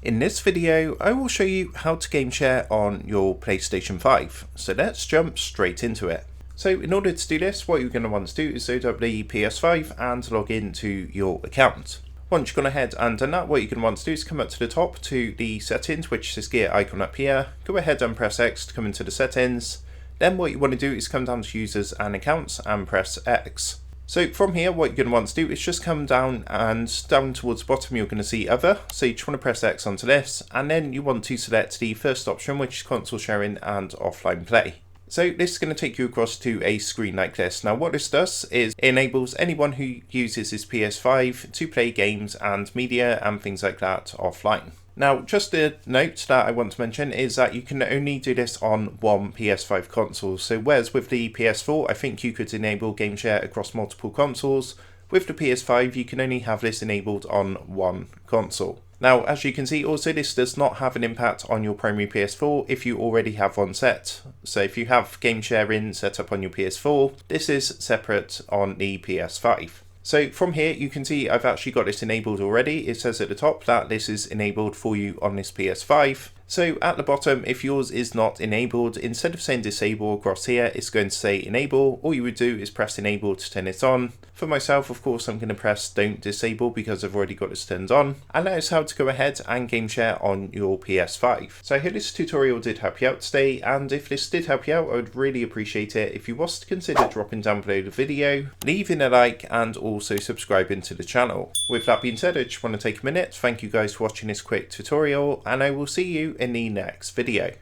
In this video, I will show you how to game share on your PlayStation 5. So let's jump straight into it. So in order to do this, what you're going to want to do is load up the PS5 and log into your account. Once you've gone ahead and done that, what you're going to want to do is come up to the top to the settings, which is this gear icon up here. Go ahead and press X to come into the settings. Then what you want to do is come down to users and accounts and press X. So from here, what you're going to want to do is just come down, and down towards the bottom you're going to see other. So you just want to press X onto this, and then you want to select the first option, which is console sharing and offline play. So this is going to take you across to a screen like this. Now what this does is it enables anyone who uses his PS5 to play games and media and things like that offline. Now, just a note that I want to mention is that you can only do this on one PS5 console. So whereas with the PS4, I think you could enable game share across multiple consoles, with the PS5 you can only have this enabled on one console. Now, as you can see, also this does not have an impact on your primary PS4 if you already have one set. So if you have game sharing set up on your PS4, this is separate on the PS5. So from here you can see I've actually got this enabled already. It says at the top that this is enabled for you on this PS5. So at the bottom, if yours is not enabled, instead of saying disable across here, it's going to say enable. All you would do is press enable to turn it on. For myself, of course, I'm going to press don't disable because I've already got this turned on. And that is how to go ahead and game share on your PS5. So I hope this tutorial did help you out today, and if this did help you out, I would really appreciate it if you was to consider dropping down below the video, leaving a like, and also subscribing to the channel. With that being said, I just want to take a minute to thank you guys for watching this quick tutorial, and I will see you in the next video.